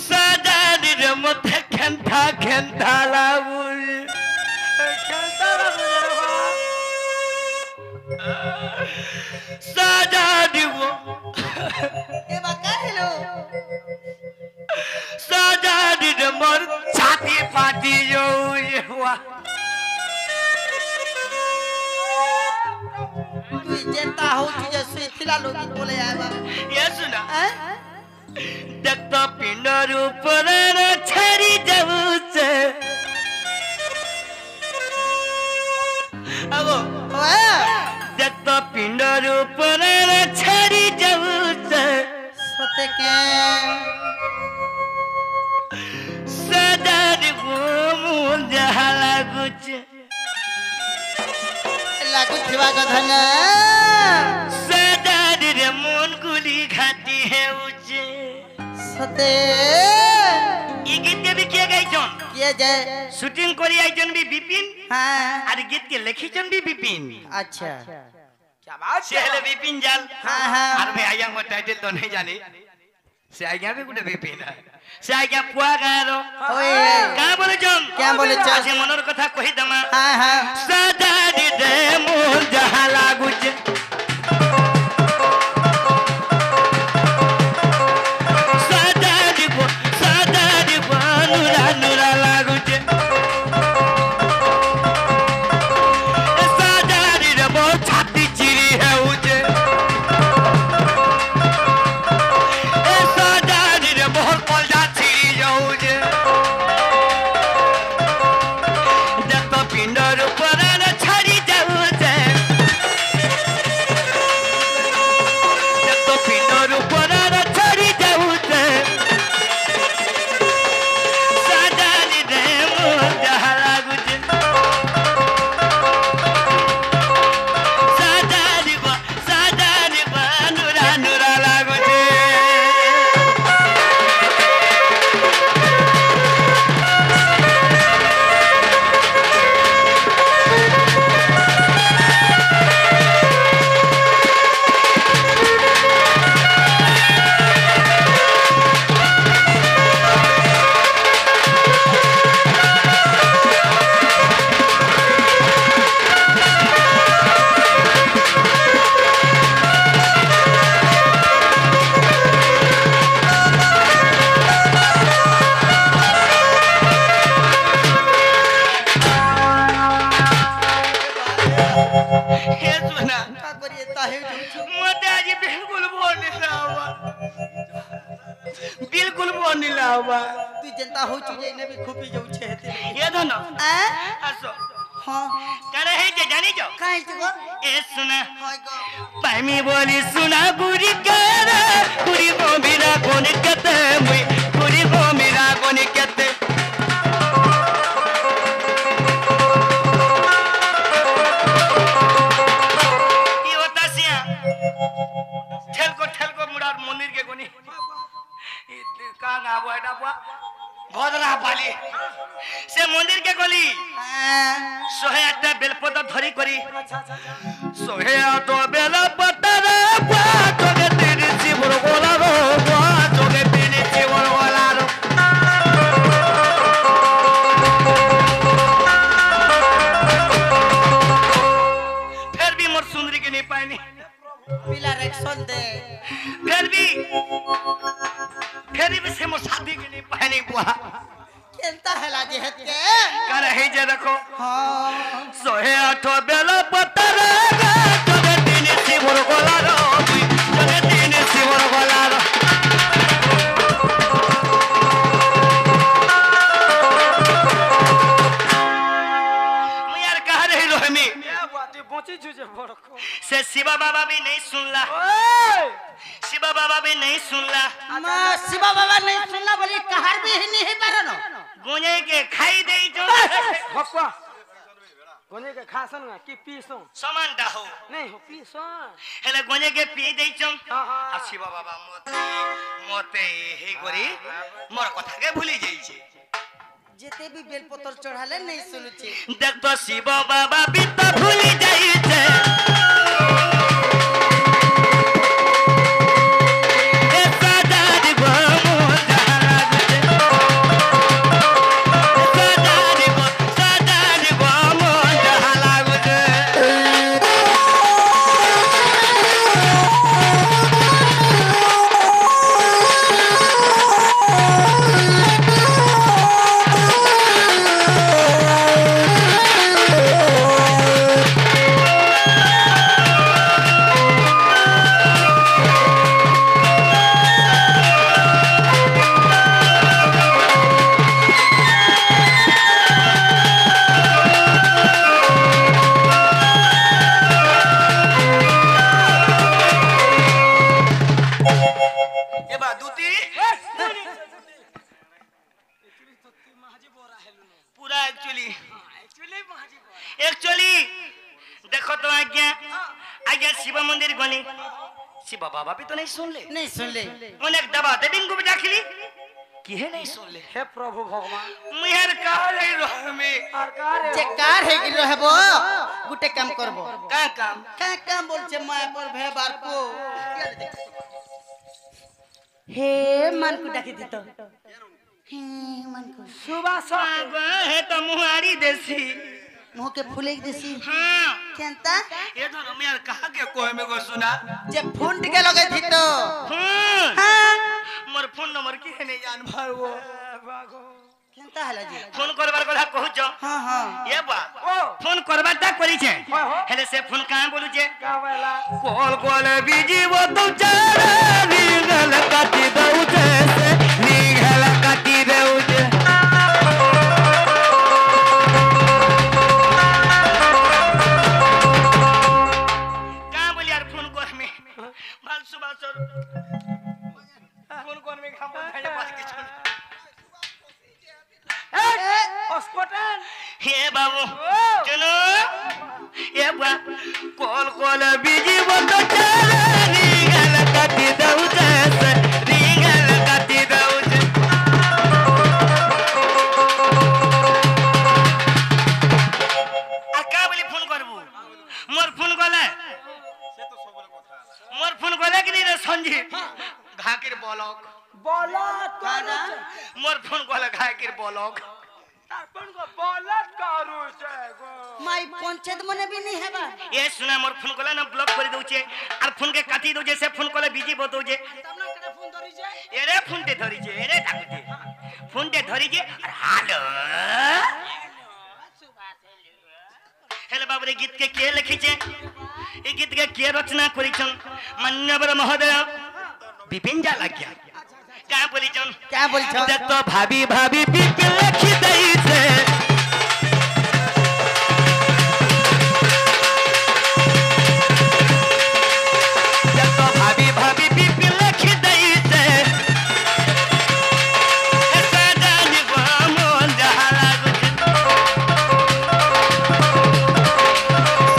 সাজানির মধ্যে খেন্থা খেন্থা লাগুল সাজানিব সাজানির মোর ছাতি ফাটি যাওয়া তুই যেটা হচ্ছে যে সুইছিলা লোক বলে আইবা ये सुना देखता पिंडर ऊपर छड़ी जाऊसे अगो ওয়ে देखता पिंडर ऊपर छड़ी जाऊसे সতে কে सदार घूम जहाला कुछ লাগুছিবা কথা না सदार रे मन गुली खाती है उचे সতে ये गीत के भी किया गई जोन কে যায় शूटिंग करी आई जोन भी बिपिन হ্যাঁ और गीत के लिखी जोन भी बिपिन আচ্ছা क्या बात से हेले बिपिन जाल हाँ, हाँ। और मैं आया मो टाइटल तो नहीं जानी से आया भी गुटे बिपिन से आया पुआ गारो ওই का बोले जोन क्या बोले जोन? आज मनोर कथा कहि दमा হ্যাঁ হ্যাঁ सदा दे मोर जहा लागुच सदा দিব नुरा नुरा लागुच सदा रे मो छाती चिरी है उजे सदा रे मोर कलजा चिरी जाउजे जत पिंडर ऊपर छड़ी जाउजे जत पिंडर ऊपर छड़ी जाउजे सदा रे मोर जहा लागुचे सदा দিব नुरा नुरा लागुचे हे सुना কা করিয়ে তাহে मते आज बिल्कुल बोनिला हुआ बिल्कुल बोनिला हुआ তুই যেটা হচ্ছে যে নেবি খুপি যাচ্ছে হেতে ये धनो আ आसो হ্যাঁ करे है जे जानी जो কাই তো ए सुना হয় গো पामी बोली सुना गुरी करे गुरी को मेरा कोन कते मुई गुरी को मेरा कोन कते ई होता सिया ठेल को मुड़ा मंदिर के कोनी का गाबो एटा बुआ भदरा पाली से मंदिर के गली হ্যাঁ सोहे आटा बेलपता धरी करी सोहे आटो बेलपता रे बुआ जोगे तेरी जीवन गोला रो बुआ जोगे तेरी जीवन गोला रो फिर भी मोर सुंदरी के नहीं पानी পিলা রেকশন দে फिर भी से मोर शादी के नहीं पानी बुआ কেনতা হেলা যে হেতে कर है जे रखो হ্যাঁ सोहे आठो बेलपता रे जोगे तेरी जीवन गोला रो जोगे तेरी जीवन गोला रो मैं यार कह रही रोहमी से शिवा बाबा भी नहीं सुनला शिवा बाबा भी नहीं सुनला মা শিবা বাবা নেই শুনলা বলি কাহার भी नहीं पारनो गोने के खाई दे जो भक्वा गोने के खासन ना कि पीसो समान दा हो नहीं हो पीसो हेले गोने के पी दे चम हाँ, हाँ। आ शिवा बाबा मते हे करी मोर कथा के भूली जाई छे जेते भी बेलपत्र चढ़ाले नहीं सुनुचे देख तो शिवा बाबा भी तो भूली जाई छे ए सदा दी एबा दूती पूरा एक्चुअली देखो तो आज्ञा शिव मंदिर गली शिव बाबा भी तो नहीं सुन ले अनेक दबा देवी को भी डाकली कि है नहीं सुन ले हे प्रभु भगवान मुहर कार है रह में जे कार है कि रहबो गुटे काम करबो का काम बोलछे माय पर भे बार को हे मन को डाके दितो हे मन को सुबह सब है तो मुहारी देसी मुंह के फूले देसी हां केनता ये तो मुहर कहा के कोई में को सुना जे फोन के लगे दितो हां मोर फोन नंबर की है नहीं जान भार वो केनता हला जी फोन करबार কথা कहूछ हां ए बा फोन करबाटा करी छे हेले से फोन कहां बोलू छे गावेला कॉल बिजी वो तो चारा निगल काटी दऊ छे से निगल काटी दऊ छे का बोली यार फोन कर में बाल सुबह सर फोन कर में खाम खाए बात के छोड़ अस्पताल हे बाबू चलो ए बा कॉल बिजी वो तो चारा निगल काटी दऊ छे से निगल काटी दऊ छे आ का बोली फोन करबू मोर फोन गले से तो सबरे কথা मोर फोन गले कि नहीं रे संजीव घाकिर बोलक बलत काना मोर फोन गले घाकिर बोलक अपन को बलत करू से गो माई पंचायत मने भी नहीं हेबा ए सुना मोर फोन गले ना ब्लॉक कर दऊ छे और फोन के काटी दऊ जे से फोन गले बिजी बतऊ जे तब ना करे फोन धरी जे एरे फोन ते धरी जे एरे ताकुते फोन ते धरी जे और हेलो हेलो बाबू रे गीत के लिखी छे ए गीत के रचना करी छन मान्यवर महोदय विपिन जा लाग्या क्या बोली छन क्या बोल छ देख तो भाभी भाभी विपिन लिखी दई छे देख तो भाभी भाभी विपिन लिखी दई छे ऐसा जानी वो मन जहाला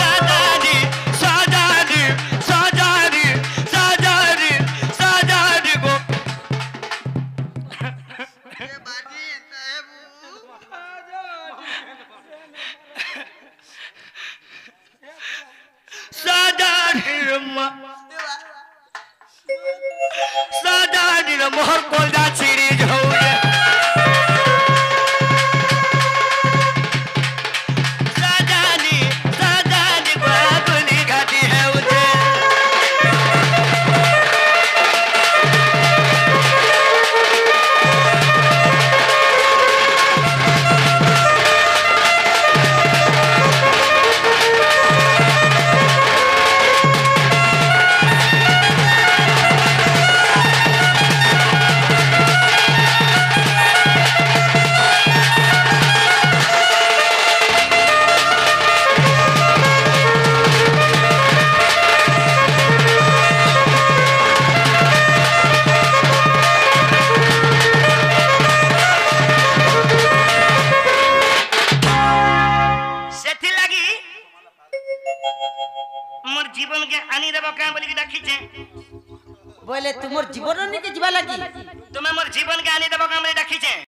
साजादी गो साजादी मोहर कोलदा सीरीज हो साजादी गोली घाटी है उसे मोर जीवन के आनी देबो का बोली के डाकी छे बोले तुमर जीवन के जीवा लगी तुम्हें मोर जीवन के आनी देबो का बोली डाकी छे